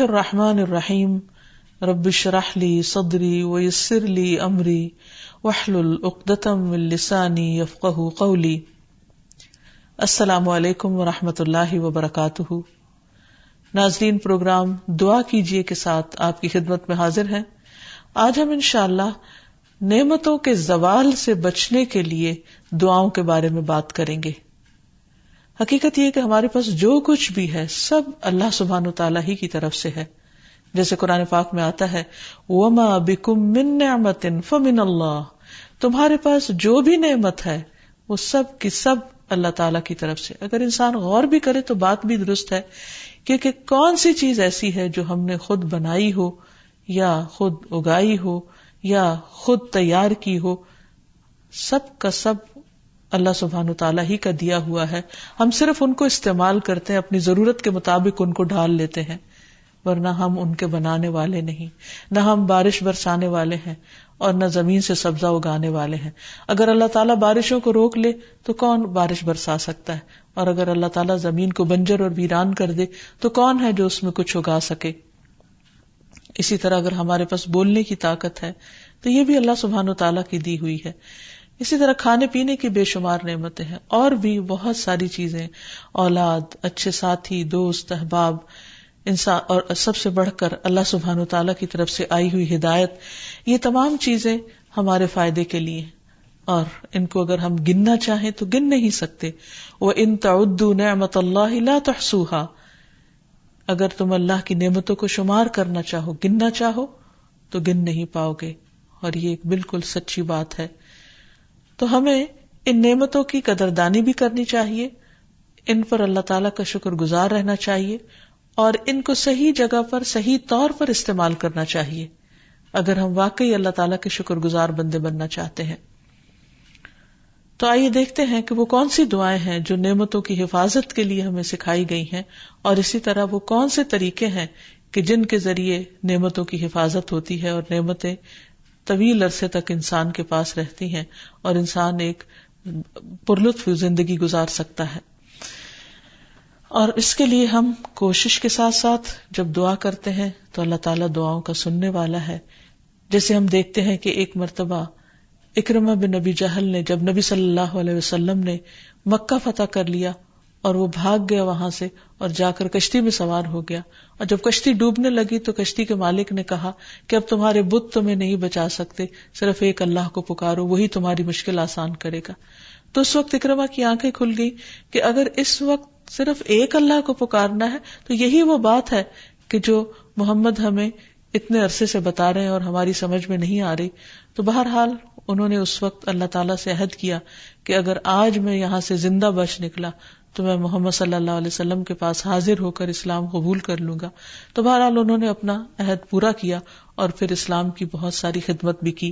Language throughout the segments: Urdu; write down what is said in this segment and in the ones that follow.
الرحمن الرحیم رب اشرح لی صدری ویسر لی امری واحلل عقدۃ من لسانی یفقہوا قولی. السلام علیکم ورحمۃ اللہ وبرکاتہ. ناظرین، پروگرام دعا کیجیے کے ساتھ آپ کی خدمت میں حاضر ہیں. آج ہم انشاءاللہ نعمتوں کے زوال سے بچنے کے لیے دعاؤں کے بارے میں بات کریں گے. حقیقت یہ کہ ہمارے پاس جو کچھ بھی ہے سب اللہ سبحانہ وتعالی ہی کی طرف سے ہے. جیسے قرآن پاک میں آتا ہے وَمَا بِكُم مِّن نِّعْمَةٍ فَمِنَ اللَّهِ، تمہارے پاس جو بھی نعمت ہے وہ سب کی سب اللہ تعالیٰ کی طرف سے. اگر انسان غور بھی کرے تو بات بھی درست ہے، کیونکہ کون سی چیز ایسی ہے جو ہم نے خود بنائی ہو یا خود اگائی ہو یا خود تیار کی ہو، سب کا سب اللہ سبحانہ تعالیٰ ہی کا دیا ہوا ہے. ہم صرف ان کو استعمال کرتے ہیں، اپنی ضرورت کے مطابق ان کو ڈھال لیتے ہیں، ورنہ ہم ان کے بنانے والے نہیں. نہ ہم بارش برسانے والے ہیں اور نہ زمین سے سبزہ اگانے والے ہیں. اگر اللہ تعالیٰ بارشوں کو روک لے تو کون بارش برسا سکتا ہے؟ اور اگر اللہ تعالیٰ زمین کو بنجر اور ویران کر دے تو کون ہے جو اس میں کچھ اگا سکے؟ اسی طرح اگر ہمارے پاس بولنے کی طاقت ہے تو یہ بھی اللہ سبحانہ تعالیٰ کی دی ہوئی ہے. اسی طرح کھانے پینے کی بے شمار نعمتیں ہیں، اور بھی بہت ساری چیزیں، اولاد، اچھے ساتھی، دوست، احباب، انسان، اور سب سے بڑھ کر اللہ سبحانہ تعالیٰ کی طرف سے آئی ہوئی ہدایت. یہ تمام چیزیں ہمارے فائدے کے لیے، اور ان کو اگر ہم گننا چاہیں تو گن نہیں سکتے. وَإِن تَعُدُّوا نِعْمَةَ اللَّهِ لَا تُحْصُوهَا، اگر تم اللہ کی نعمتوں کو شمار کرنا چاہو، گننا چاہو تو گن نہیں پاؤ گے. اور یہ ایک بالکل سچی بات ہے. تو ہمیں ان نعمتوں کی قدردانی بھی کرنی چاہیے، ان پر اللہ تعالیٰ کا شکر گزار رہنا چاہیے، اور ان کو صحیح جگہ پر صحیح طور پر استعمال کرنا چاہیے اگر ہم واقعی اللہ تعالیٰ کے شکر گزار بندے بننا چاہتے ہیں. تو آئیے دیکھتے ہیں کہ وہ کون سی دعائیں ہیں جو نعمتوں کی حفاظت کے لیے ہمیں سکھائی گئی ہیں، اور اسی طرح وہ کون سے طریقے ہیں کہ جن کے ذریعے نعمتوں کی حفاظت ہوتی ہے اور نعمتیں طویل عرصے تک انسان کے پاس رہتی ہیں اور انسان ایک پرلطف زندگی گزار سکتا ہے. اور اس کے لیے ہم کوشش کے ساتھ ساتھ جب دعا کرتے ہیں تو اللہ تعالیٰ دعاؤں کا سننے والا ہے. جیسے ہم دیکھتے ہیں کہ ایک مرتبہ اکرمہ بن ابی جہل نے، جب نبی صلی اللہ علیہ وسلم نے مکہ فتح کر لیا اور وہ بھاگ گیا وہاں سے اور جا کر کشتی میں سوار ہو گیا، اور جب کشتی ڈوبنے لگی تو کشتی کے مالک نے کہا کہ اب تمہارے بت تمہیں نہیں بچا سکتے، صرف ایک اللہ کو پکارو، وہی تمہاری مشکل آسان کرے گا. تو اس وقت اکرمہ کی آنکھیں کھل گئی کہ اگر اس وقت صرف ایک اللہ کو پکارنا ہے تو یہی وہ بات ہے کہ جو محمد ہمیں اتنے عرصے سے بتا رہے ہیں اور ہماری سمجھ میں نہیں آ رہی. تو بہرحال انہوں نے اس وقت اللہ تعالیٰ سے عہد کیا کہ اگر آج میں یہاں سے زندہ بچ نکلا تو میں محمد صلی اللہ علیہ وسلم کے پاس حاضر ہو کر اسلام قبول کر لوں گا. تو بہرحال انہوں نے اپنا عہد پورا کیا اور پھر اسلام کی بہت ساری خدمت بھی کی.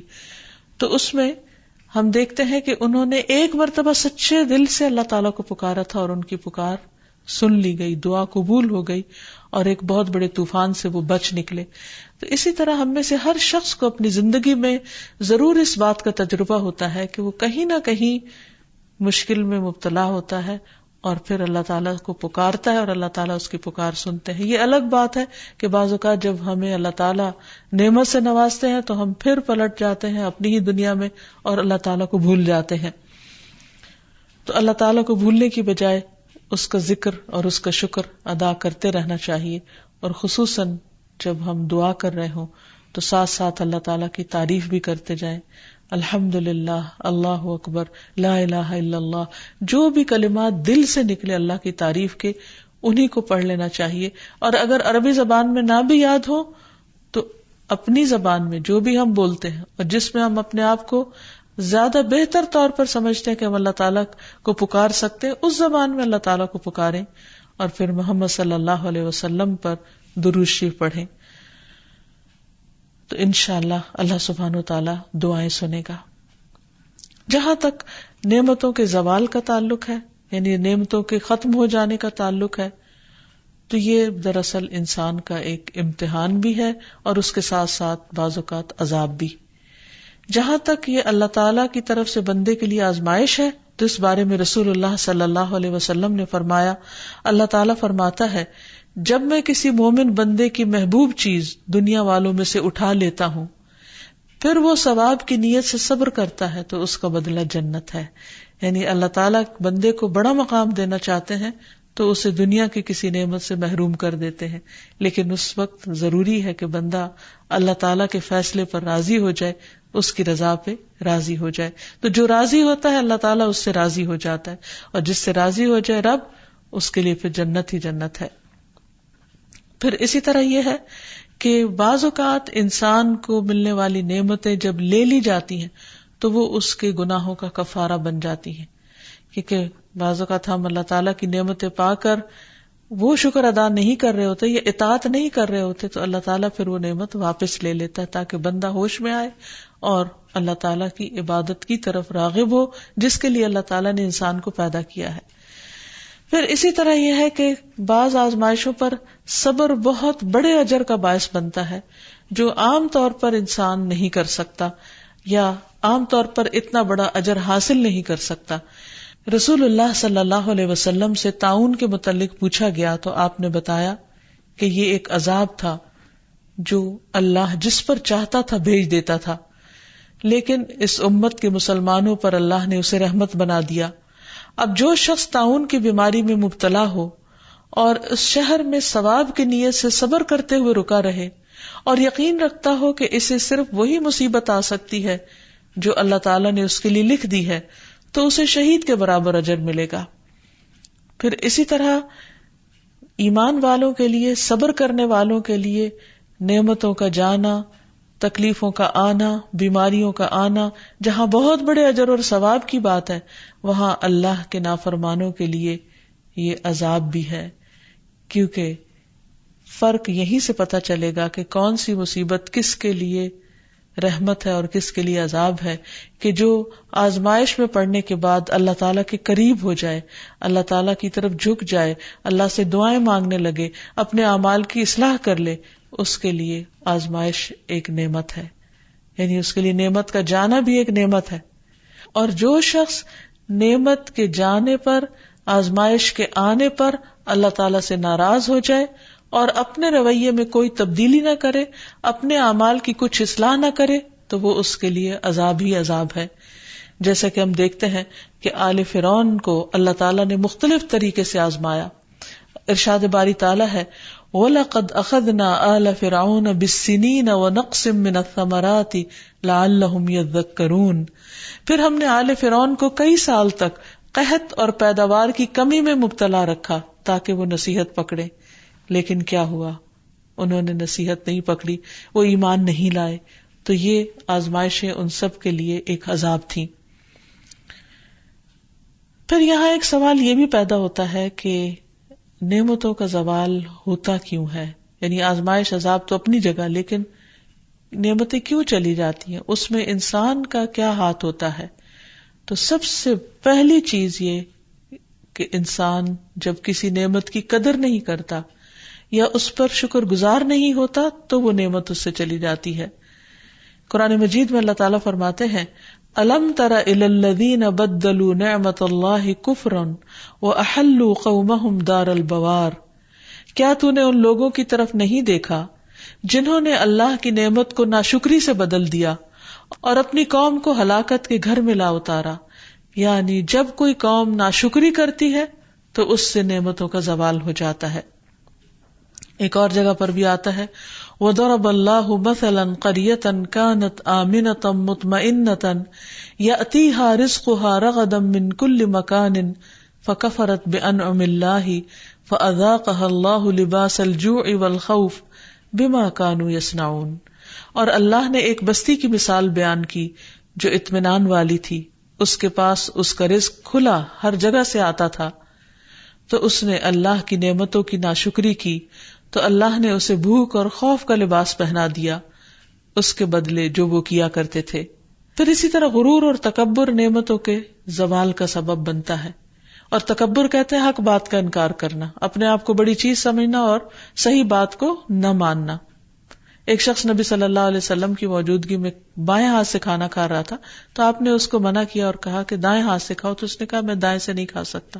تو اس میں ہم دیکھتے ہیں کہ انہوں نے ایک مرتبہ سچے دل سے اللہ تعالیٰ کو پکارا تھا اور ان کی پکار سن لی گئی، دعا قبول ہو گئی اور ایک بہت بڑے طوفان سے وہ بچ نکلے. تو اسی طرح ہم میں سے ہر شخص کو اپنی زندگی میں ضرور اس بات کا تجربہ ہوتا ہے کہ وہ کہیں نہ کہیں مشکل میں مبتلا ہوتا ہے اور پھر اللہ تعالیٰ کو پکارتا ہے اور اللہ تعالیٰ اس کی پکار سنتے ہیں. یہ الگ بات ہے کہ بعض اوقات جب ہمیں اللہ تعالیٰ نعمت سے نوازتے ہیں تو ہم پھر پلٹ جاتے ہیں اپنی ہی دنیا میں اور اللہ تعالیٰ کو بھول جاتے ہیں. تو اللہ تعالیٰ کو بھولنے کی بجائے اس کا ذکر اور اس کا شکر ادا کرتے رہنا چاہیے، اور خصوصاً جب ہم دعا کر رہے ہوں تو ساتھ ساتھ اللہ تعالیٰ کی تعریف بھی کرتے جائیں. الحمدللہ، اللہ اکبر، لا الہ الا اللہ، جو بھی کلمات دل سے نکلے اللہ کی تعریف کے انہی کو پڑھ لینا چاہیے. اور اگر عربی زبان میں نہ بھی یاد ہو تو اپنی زبان میں جو بھی ہم بولتے ہیں اور جس میں ہم اپنے آپ کو زیادہ بہتر طور پر سمجھتے ہیں کہ ہم اللہ تعالیٰ کو پکار سکتے ہیں، اس زبان میں اللہ تعالیٰ کو پکاریں اور پھر محمد صلی اللہ علیہ وسلم پر درود شریف پڑھیں. تو انشاءاللہ اللہ سبحانہ وتعالی دعائیں سنے گا. جہاں تک نعمتوں کے زوال کا تعلق ہے، یعنی نعمتوں کے ختم ہو جانے کا تعلق ہے، تو یہ دراصل انسان کا ایک امتحان بھی ہے اور اس کے ساتھ ساتھ بعض اوقات عذاب بھی. جہاں تک یہ اللہ تعالیٰ کی طرف سے بندے کے لیے آزمائش ہے تو اس بارے میں رسول اللہ صلی اللہ علیہ وسلم نے فرمایا، اللہ تعالیٰ فرماتا ہے جب میں کسی مومن بندے کی محبوب چیز دنیا والوں میں سے اٹھا لیتا ہوں، پھر وہ ثواب کی نیت سے صبر کرتا ہے تو اس کا بدلہ جنت ہے. یعنی اللہ تعالیٰ بندے کو بڑا مقام دینا چاہتے ہیں تو اسے دنیا کی کسی نعمت سے محروم کر دیتے ہیں، لیکن اس وقت ضروری ہے کہ بندہ اللہ تعالیٰ کے فیصلے پر راضی ہو جائے، اس کی رضا پہ راضی ہو جائے. تو جو راضی ہوتا ہے اللہ تعالیٰ اس سے راضی ہو جاتا ہے، اور جس سے راضی ہو جائے رب، اس کے لیے پھر جنت ہی جنت ہے. پھر اسی طرح یہ ہے کہ بعض اوقات انسان کو ملنے والی نعمتیں جب لے لی جاتی ہیں تو وہ اس کے گناہوں کا کفارہ بن جاتی ہیں، کیونکہ بعض اوقات ہم اللہ تعالیٰ کی نعمتیں پا کر وہ شکر ادا نہیں کر رہے ہوتے یا اطاعت نہیں کر رہے ہوتے، تو اللہ تعالیٰ پھر وہ نعمت واپس لے لیتا ہے تاکہ بندہ ہوش میں آئے اور اللہ تعالیٰ کی عبادت کی طرف راغب ہو جس کے لیے اللہ تعالیٰ نے انسان کو پیدا کیا ہے. پھر اسی طرح یہ ہے کہ بعض آزمائشوں پر صبر بہت بڑے اجر کا باعث بنتا ہے جو عام طور پر انسان نہیں کر سکتا یا عام طور پر اتنا بڑا اجر حاصل نہیں کر سکتا. رسول اللہ صلی اللہ علیہ وسلم سے طاعون کے متعلق پوچھا گیا تو آپ نے بتایا کہ یہ ایک عذاب تھا جو اللہ جس پر چاہتا تھا بھیج دیتا تھا، لیکن اس امت کے مسلمانوں پر اللہ نے اسے رحمت بنا دیا. اب جو شخص طاعون کی بیماری میں مبتلا ہو اور اس شہر میں ثواب کی نیت سے صبر کرتے ہوئے رکا رہے اور یقین رکھتا ہو کہ اسے صرف وہی مصیبت آ سکتی ہے جو اللہ تعالیٰ نے اس کے لیے لکھ دی ہے، تو اسے شہید کے برابر اجر ملے گا. پھر اسی طرح ایمان والوں کے لیے، صبر کرنے والوں کے لیے نعمتوں کا جانا، تکلیفوں کا آنا، بیماریوں کا آنا جہاں بہت بڑے اجر اور ثواب کی بات ہے، وہاں اللہ کے نافرمانوں کے لیے یہ عذاب بھی ہے. کیونکہ فرق یہیں سے پتہ چلے گا کہ کون سی مصیبت کس کے لیے رحمت ہے اور کس کے لیے عذاب ہے، کہ جو آزمائش میں پڑنے کے بعد اللہ تعالیٰ کے قریب ہو جائے، اللہ تعالیٰ کی طرف جھک جائے، اللہ سے دعائیں مانگنے لگے، اپنے اعمال کی اصلاح کر لے، اس کے لیے آزمائش ایک نعمت ہے. یعنی اس کے لیے نعمت کا جانا بھی ایک نعمت ہے. اور جو شخص نعمت کے جانے پر، آزمائش کے آنے پر اللہ تعالیٰ سے ناراض ہو جائے اور اپنے رویے میں کوئی تبدیلی نہ کرے، اپنے اعمال کی کچھ اصلاح نہ کرے، تو وہ اس کے لیے عذاب ہی عذاب ہے. جیسا کہ ہم دیکھتے ہیں کہ آل فرعون کو اللہ تعالیٰ نے مختلف طریقے سے آزمایا. ارشاد باری تعالیٰ ہے وَلَقَدْ أَخَذْنَا آلَ فِرْعَوْنَ بِالسِّنِينَ وَنَقْصٍ مِّنَ الثَّمَرَاتِ لَعَلَّهُمْ يَذَّكَّرُونَ. پھر ہم نے آل فرعون کو کئی سال تک قحط اور پیداوار کی کمی میں مبتلا رکھا تاکہ وہ نصیحت پکڑے، لیکن کیا ہوا؟ انہوں نے نصیحت نہیں پکڑی، وہ ایمان نہیں لائے. تو یہ آزمائشیں ان سب کے لیے ایک عذاب تھیں. پھر یہاں ایک سوال یہ بھی پیدا ہوتا ہے کہ نعمتوں کا زوال ہوتا کیوں ہے؟ یعنی آزمائش عذاب تو اپنی جگہ، لیکن نعمتیں کیوں چلی جاتی ہیں؟ اس میں انسان کا کیا ہاتھ ہوتا ہے؟ تو سب سے پہلی چیز یہ کہ انسان جب کسی نعمت کی قدر نہیں کرتا یا اس پر شکر گزار نہیں ہوتا تو وہ نعمت اس سے چلی جاتی ہے. قرآن مجید میں اللہ تعالیٰ فرماتے ہیں أَلَمْ تَرَ إِلَى الَّذِينَ بَدَّلُوا نِعْمَةَ اللَّهِ كُفْرًا وَأَحَلُّوا قَوْمَهُمْ دَارَ الْبَوَارِ. کیا تو نے ان لوگوں کی طرف نہیں دیکھا جنہوں نے اللہ کی نعمت کو ناشکری سے بدل دیا اور اپنی قوم کو ہلاکت کے گھر میں لا اتارا؟ یعنی جب کوئی قوم ناشکری کرتی ہے تو اس سے نعمتوں کا زوال ہو جاتا ہے. ایک اور جگہ پر بھی آتا ہے وَضَرَبَ اللَّهُ مَثَلًا قَرْيَةً كَانَتْ آمِنَةً مُطْمَئِنَّةً يَأْتِيهَا رِزْقُهَا رَغَدًا مِّن كُلِّ مَكَانٍ فَكَفَرَتْ بِأَنْعُمِ اللَّهِ فَأَذَاقَهَا اللَّهُ لِبَاسَ الْجُوعِ وَالْخَوْفِ بِمَا كَانُوا يَصْنَعُونَ. اور اللہ نے ایک بستی کی مثال بیان کی جو اطمینان والی تھی، اس کے پاس اس کا رزق کھلا ہر جگہ سے آتا تھا، تو اس نے اللہ کی نعمتوں کی ناشکری کی تو اللہ نے اسے بھوک اور خوف کا لباس پہنا دیا اس کے بدلے جو وہ کیا کرتے تھے. پھر اسی طرح غرور اور تکبر نعمتوں کے زوال کا سبب بنتا ہے. اور تکبر کہتے ہیں حق بات کا انکار کرنا، اپنے آپ کو بڑی چیز سمجھنا اور صحیح بات کو نہ ماننا. ایک شخص نبی صلی اللہ علیہ وسلم کی موجودگی میں بائیں ہاتھ سے کھانا کھا رہا تھا تو آپ نے اس کو منع کیا اور کہا کہ دائیں ہاتھ سے کھاؤ، تو اس نے کہا میں دائیں سے نہیں کھا سکتا.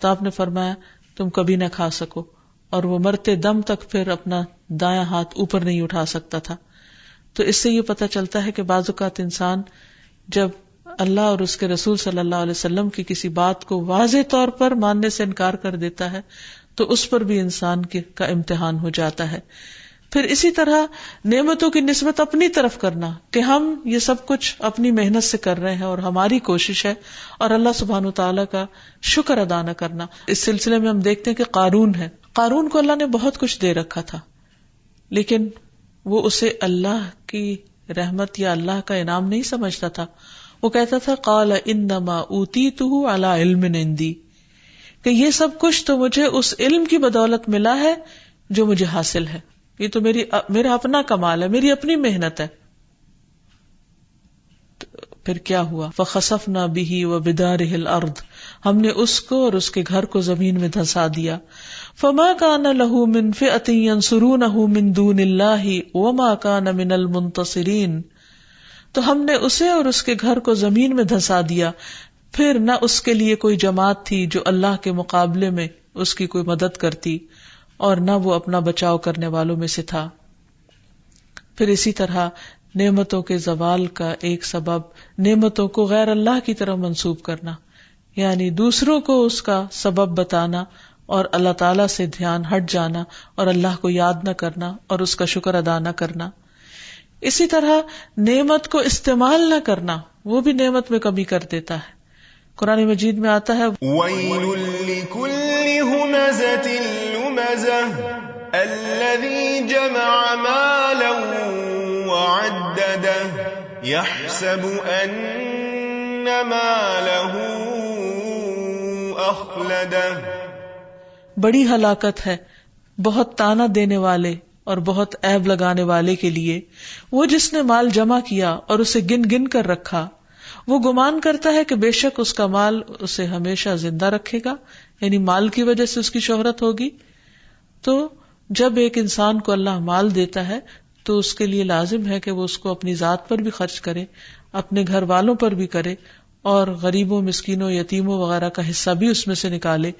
تو آپ نے فرمایا تم کبھی نہ کھا سکو اور وہ مرتے دم تک پھر اپنا دایاں ہاتھ اوپر نہیں اٹھا سکتا تھا. تو اس سے یہ پتہ چلتا ہے کہ بعض اوقات انسان جب اللہ اور اس کے رسول صلی اللہ علیہ وسلم کی کسی بات کو واضح طور پر ماننے سے انکار کر دیتا ہے تو اس پر بھی انسان کا امتحان ہو جاتا ہے. پھر اسی طرح نعمتوں کی نسبت اپنی طرف کرنا کہ ہم یہ سب کچھ اپنی محنت سے کر رہے ہیں اور ہماری کوشش ہے، اور اللہ سبحانہ وتعالیٰ کا شکر ادا نہ کرنا. اس سلسلے میں ہم دیکھتے ہیں کہ قارون کو اللہ نے بہت کچھ دے رکھا تھا، لیکن وہ اسے اللہ کی رحمت یا اللہ کا انعام نہیں سمجھتا تھا. وہ کہتا تھا قال انما اوتیتہ علی علم عندی، کہ یہ سب کچھ تو مجھے اس علم کی بدولت ملا ہے جو مجھے حاصل ہے، یہ تو میرا اپنا کمال ہے، میری اپنی محنت ہے. پھر کیا ہوا؟ فخسفنا بہ وبدارہ الارض، ہم نے اس کو اور اس کے گھر کو زمین میں دھسا دیا. فما کان لہ من فئۃ ینصرونہ من دون اللہ وما کان من المنتصرین، تو ہم نے اسے اور اس کے گھر کو زمین میں دھسا دیا، پھر نہ اس کے لیے کوئی جماعت تھی جو اللہ کے مقابلے میں اس کی کوئی مدد کرتی، اور نہ وہ اپنا بچاؤ کرنے والوں میں سے تھا. پھر اسی طرح نعمتوں کے زوال کا ایک سبب نعمتوں کو غیر اللہ کی طرف منسوب کرنا، یعنی دوسروں کو اس کا سبب بتانا اور اللہ تعالیٰ سے دھیان ہٹ جانا اور اللہ کو یاد نہ کرنا اور اس کا شکر ادا نہ کرنا. اسی طرح نعمت کو استعمال نہ کرنا، وہ بھی نعمت میں کمی کر دیتا ہے. قرآن مجید میں آتا ہے وَيْلٌ لِكُلِّ هُمَزَةٍ لُمَزَةٍ الَّذِي جَمَعَ مَالًا وَعَدَّدَهُ يَحْسَبُ أَنَّ مَالَهُ أَخْلَدَهُ. بڑی ہلاکت ہے بہت تانا دینے والے اور بہت عیب لگانے والے کے لیے وہ جس نے مال جمع کیا اور اسے گن گن کر رکھا. وہ گمان کرتا ہے کہ بے شک اس کا مال اسے ہمیشہ زندہ رکھے گا، یعنی مال کی وجہ سے اس کی شہرت ہوگی. تو جب ایک انسان کو اللہ مال دیتا ہے تو اس کے لیے لازم ہے کہ وہ اس کو اپنی ذات پر بھی خرچ کرے، اپنے گھر والوں پر بھی کرے، اور غریبوں، مسکینوں، یتیموں وغیرہ کا حصہ بھی اس میں سے نکالے.